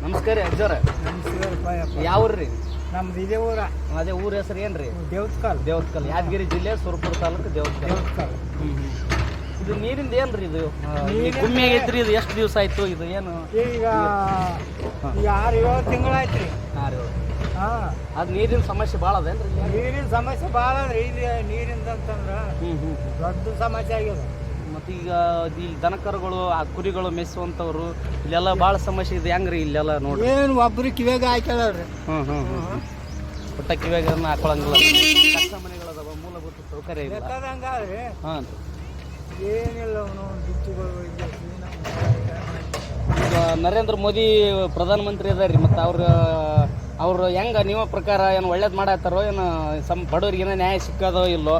ನಮಸ್ಕಾರ ರೀ ಅಜ್ಜವ್ರ. ನಮಸ್ಕಾರ. ಯಾವ ಊರು ರೀ? ನಮ್ದು ಇದೇ ಊರ. ಅದೇ ಊರ ಹೆಸರು ಏನು ರೀ? ದೇವತ್ಕಲ್. ಯಾದಗಿರಿ ಜಿಲ್ಲೆ ಸುರಪುರ ತಾಲೂಕು ದೇವತ್ಕಲ್. ಇದು ನೀರಿಂದ ಏನು ರೀ ಇದು? ಗುಮ್ಮಿ ಆಗೈತ್ರಿ. ಇದು ಎಷ್ಟು ದಿವಸ ಆಯ್ತು? ಇದು ಏನು ಈಗ 6-7 ತಿಂಗಳಾಯ್ತು ರೀ. 6-7. ಹಾಂ, ಅದು ನೀರಿನ ಸಮಸ್ಯೆ ಭಾಳ ಅದೇನ್ರಿ? ನೀರಿನ ಸಮಸ್ಯೆ ಭಾಳ ಅದ್ರಿ. ಇಲ್ಲಿ ನೀರಿಂದ ಅಂತಂದ್ರೆ ದೊಡ್ಡ ಸಮಸ್ಯೆ ಆಗ್ಯದ. ಮತ್ತು ಈಗ ಈ ದನಕರುಗಳು ಆ ಕುರಿಗಳು ಮೆಚ್ಚುವಂಥವ್ರು ಇಲ್ಲೆಲ್ಲ ಭಾಳ ಸಮಸ್ಯೆ ಇದೆ. ಹೆಂಗ್ರಿ ಇಲ್ಲೆಲ್ಲ ನೋಡಿ? ಏನು ಒಬ್ರು ಕಿವ್ಯಾಗ ಹಾಕ್ಯಾಳ್ರಿ. ಒಟ್ಟ ಕಿವ್ಯಾಗ ಹಾಕೊಳಂಗಿಲ್ಲ. ಕಸ ಮನೆಗಳದಾವ, ಮೂಲಭೂತ ಸೌಕರ್ಯ ಇಲ್ಲ. ಬೇಕಾದಂಗಾದ್ರಿ. ಹಾಂ, ಏನಿಲ್ಲ ಅವನು ದುಡ್ಡುಗಳು. ಈಗ ನರೇಂದ್ರ ಮೋದಿ ಪ್ರಧಾನಮಂತ್ರಿ ಅದಾರ ರೀ. ಮತ್ತು ಅವ್ರು ಹೆಂಗೆ ನಿಮ್ಮ ಪ್ರಕಾರ ಏನು ಒಳ್ಳೇದು ಮಾಡತ್ತಾರೋ ಏನು? ಬಡವ್ರಿಗೆ ಏನೋ ನ್ಯಾಯ ಸಿಕ್ಕದೋ ಇಲ್ಲೋ?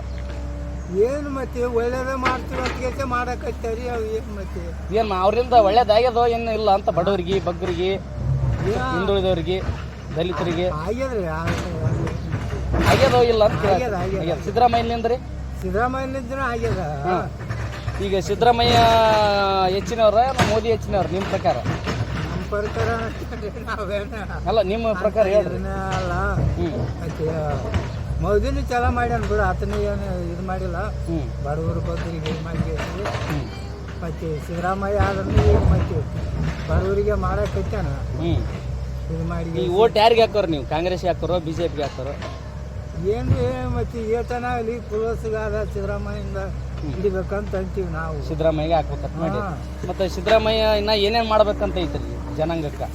ಏನು ಮತ್ತೆ ಒಳ್ಳೇದೇ ಮಾಡ್ತೀವಿ ಅಂತ ಮಾಡಕತ್ತಾರಿ. ಅವು ಏನು ಮತ್ತೆ ಏನು ಅವರಿಂದ ಒಳ್ಳೇದಾಗ್ಯದೋ ಏನು ಇಲ್ಲ ಅಂತ ಬಡವರಿಗೆ, ಬಗ್ಗರಿಗೆ, ಹಿಂದುಳಿದವ್ರಿಗೆ, ದಲಿತರಿಗೆ ಆಗ್ಯದ್ರಿ. ಆಗ್ಯದೋ ಇಲ್ಲ ಅಂತ ಆಗ್ಯದ. ಸಿದ್ದರಾಮಯ್ಯನಿಂದ ರೀ? ಸಿದ್ದರಾಮಯ್ಯನಿಂದ ಆಗ್ಯದ. ಈಗ ಸಿದ್ದರಾಮಯ್ಯ ಹೆಚ್ಚಿನವ್ರ ಮೋದಿ ಹೆಚ್ಚಿನವ್ರ ನಿಮ್ಮ ಪ್ರಕಾರ? ನಮ್ಮ ಪ್ರಕಾರ ಅಲ್ಲ, ನಿಮ್ಮ ಪ್ರಕಾರ ಹೇಳ್ರಿ. ಅಲ್ಲ, ಮತ್ತೆ ಮೋದಿನೂ ಚಲೋ ಮಾಡ್ಯಾನ ಬಿಡು. ಆತನ ಏನು ಇದು ಮಾಡಿಲ್ಲ. ಬಡವರು ಬಗ್ಗರಿಗೆ ಇದು ಮಾಡಿ ಮತ್ತೆ ಸಿದ್ದರಾಮಯ್ಯ ಆದ್ರೂ ಮತ್ತೆ ಬಡವರಿಗೆ ಮಾಡಕತ್ತಾನ ಇದು ಮಾಡಿ. ಈ ಓಟ್ ಯಾರಿಗೆ ಹಾಕೋರು ನೀವು? ಕಾಂಗ್ರೆಸ್ಗೆ ಹಾಕೋರೋ, ಬಿಜೆಪಿಗೆ ಹಾಕೋರೋ? ಏನು ಮತ್ತೆ ಏತನ ಅಲ್ಲಿ ಪುಲ್ವಸ್ಗಾದ ಸಿದ್ದರಾಮಯ್ಯಿಂದ ಹಿಡಿಬೇಕಂತ ಅಂತೀವಿ ನಾವು. ಸಿದ್ದರಾಮಯ್ಯಗೆ ಹಾಕ್ಬೇಕಂತ ಮಾಡಿ. ಮತ್ತು ಸಿದ್ದರಾಮಯ್ಯ ಇನ್ನ ಏನೇನು ಮಾಡ್ಬೇಕಂತ ಐತ್ರಿ ಜನಾಂಗಕ್ಕೆ?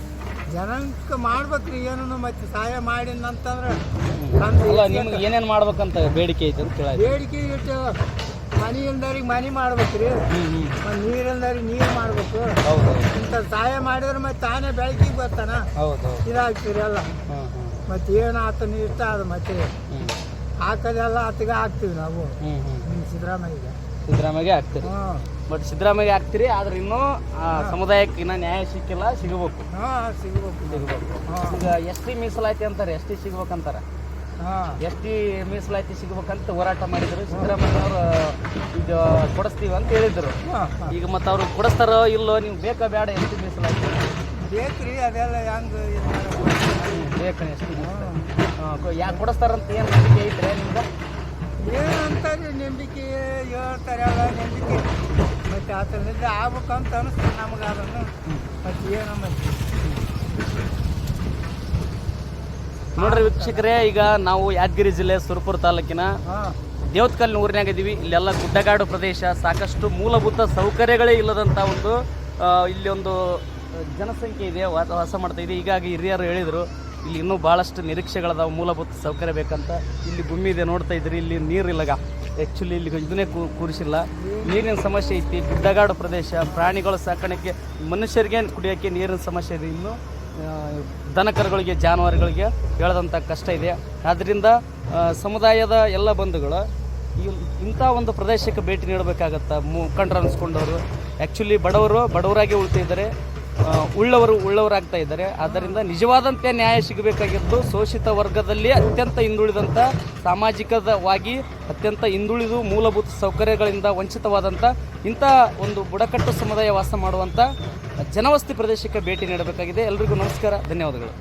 ಜನಾಂಗಕ್ಕೆ ಮಾಡ್ಬೇಕ್ರಿ. ಏನು ಮತ್ತೆ ಸಹಾಯ ಮಾಡಿನಂತಂದ್ರೆ ಅಲ್ಲ, ನಿಮ್ಗೆ ಏನೇನು ಮಾಡ್ಬೇಕಂತ ಬೇಡಿಕೆ ಐತೆ ಅಂತ ಕೇಳಿ? ಬೇಡಿಕೆ ಇಟ್ಟು ಮನೆಯಿಂದವ್ರಿಗೆ ಮನೆ ಮಾಡ್ಬೇಕ್ರಿ. ನೀರಿಂದವ್ರಿಗೆ ನೀರು ಮಾಡ್ಬೇಕು. ಹೌದು. ಇಂಥ ಸಹಾಯ ಮಾಡಿದ್ರೆ ಮತ್ತೆ ತಾನೇ ಬೆಳಕಿಗೆ ಬರ್ತಾನ. ಹೌದು. ಇದಾಗ್ತೀರಿ ಎಲ್ಲ. ಮತ್ತೆ ಏನು ಆತನ ಇಷ್ಟ ಅದು ಮತ್ತೆ ಹಾಕೋದೆಲ್ಲ ಆತಗೆ ಹಾಕ್ತೀವಿ ನಾವು. ಸಿದ್ದರಾಮಯ್ಯಗೆ ಹಾಕ್ತೀರಿ. ಬಟ್ ಸಿದ್ದರಾಮಯ್ಯ ಹಾಕ್ತೀರಿ, ಆದ್ರೆ ಇನ್ನೂ ಸಮುದಾಯಕ್ಕೆ ಇನ್ನೂ ನ್ಯಾಯ ಸಿಕ್ಕಿಲ್ಲ. ಸಿಗಬೇಕು. ಈಗ ಎಸ್ ಟಿ ಮೀಸಲಾತಿ ಅಂತಾರೆ, ಎಸ್ ಟಿ ಸಿಗ್ಬೇಕಂತಾರೆ. ಎಸ್ ಟಿ ಮೀಸಲಾತಿ ಸಿಗ್ಬೇಕಂತ ಹೋರಾಟ ಮಾಡಿದ್ರು ಸಿದ್ದರಾಮಯ್ಯ ಅವರು. ಇದು ಕೊಡಿಸ್ತೀವಿ ಅಂತ ಹೇಳಿದ್ರು. ಈಗ ಮತ್ತೆ ಅವ್ರು ಕೊಡಿಸ್ತಾರೋ ಇಲ್ಲೋ? ನೀವು ಬೇಕಾ ಬೇಡ ಎಸ್ ಟಿ ಮೀಸಲಾತಿ? ಬೇಕ್ರಿ. ಅದೆಲ್ಲ ಹೆಂಗೆ ಬೇಕ್ರಿ ಎಸ್ ಟಿ ಮೀಸಲಾತಿ. ಯಾಕೆ ಕೊಡಿಸ್ತಾರಂತ ಏನು ನಂಬಿಕೆ ಐತ್ರಿ ನಿಮ್ಗೆ? ಏನಂತಾರೆ ನಂಬಿಕೆ ಹೇಳ್ತಾರೆ. ಅಲ್ಲ ನಂಬಿಕೆ ಮತ್ತೆ ಆತನಿಂದ ಆಗ್ಬೇಕಂತ ಅನಿಸ್ತದೆ ನಮಗೆ. ಅದನ್ನು ಮತ್ತೆ ಏನೋ ಮತ್ತೆ ನೋಡ್ರಿ ವೀಕ್ಷಕರೇ, ಈಗ ನಾವು ಯಾದಗಿರಿ ಜಿಲ್ಲೆ ಸುರಪುರ ತಾಲೂಕಿನ ದೇವತ್ಕಲ್ ಊರಿನಾಗ ಇದೀವಿ. ಇಲ್ಲೆಲ್ಲ ಗುಡ್ಡಗಾಡು ಪ್ರದೇಶ, ಸಾಕಷ್ಟು ಮೂಲಭೂತ ಸೌಕರ್ಯಗಳೇ ಇಲ್ಲದಂಥ ಒಂದು ಇಲ್ಲಿ ಒಂದು ಜನಸಂಖ್ಯೆ ಇದೆ, ವಾಸ ಮಾಡ್ತಾ ಇದೆ. ಹೀಗಾಗಿ ಹಿರಿಯರು ಹೇಳಿದರು ಇಲ್ಲಿ ಇನ್ನೂ ಭಾಳಷ್ಟು ನಿರೀಕ್ಷೆಗಳದಾವ, ಮೂಲಭೂತ ಸೌಕರ್ಯ ಬೇಕಂತ. ಇಲ್ಲಿ ಗುಮ್ಮಿ ಇದೆ ನೋಡ್ತಾ ಇದ್ರಿ. ಇಲ್ಲಿ ನೀರಿಲ್ಲಗ ಆ್ಯಕ್ಚುಲಿ ಇಲ್ಲಿ ಇದನ್ನೇ ಕೂರಿಸಿಲ್ಲ. ನೀರಿನ ಸಮಸ್ಯೆ ಐತಿ. ಗುಡ್ಡಗಾಡು ಪ್ರದೇಶ, ಪ್ರಾಣಿಗಳ ಸಾಕಾಣಿಕೆ, ಮನುಷ್ಯರಿಗೆ ಕುಡಿಯೋಕ್ಕೆ ನೀರಿನ ಸಮಸ್ಯೆ ಇದೆ. ಇನ್ನು ದನಕರುಗಳಿಗೆ, ಜಾನುವಾರುಗಳಿಗೆ ಹೇಳದಂಥ ಕಷ್ಟ ಇದೆ. ಆದ್ದರಿಂದ ಸಮುದಾಯದ ಎಲ್ಲ ಬಂಧುಗಳು ಇಂಥ ಒಂದು ಪ್ರದೇಶಕ್ಕೆ ಭೇಟಿ ನೀಡಬೇಕಾಗತ್ತೆ. ಮುಖಂಡರು ಅನಿಸ್ಕೊಂಡವರು ಆ್ಯಕ್ಚುಲಿ ಬಡವರಾಗಿ ಉಳ್ತಾ ಇದ್ದಾರೆ, ಉಳ್ಳವರಾಗ್ತಾ ಇದ್ದಾರೆ. ಆದ್ದರಿಂದ ನಿಜವಾದಂತೆ ನ್ಯಾಯ ಸಿಗಬೇಕಾಗಿದ್ದು ಶೋಷಿತ ವರ್ಗದಲ್ಲಿ ಅತ್ಯಂತ ಹಿಂದುಳಿದಂಥ, ಸಾಮಾಜಿಕವಾಗಿ ಅತ್ಯಂತ ಹಿಂದುಳಿದು ಮೂಲಭೂತ ಸೌಕರ್ಯಗಳಿಂದ ವಂಚಿತವಾದಂಥ ಇಂಥ ಒಂದು ಬುಡಕಟ್ಟು ಸಮುದಾಯ ವಾಸ ಮಾಡುವಂಥ ಜನವಸತಿ ಪ್ರದೇಶಕ್ಕೆ ಭೇಟಿ ನೀಡಬೇಕಾಗಿದೆ. ಎಲ್ರಿಗೂ ನಮಸ್ಕಾರ, ಧನ್ಯವಾದಗಳು.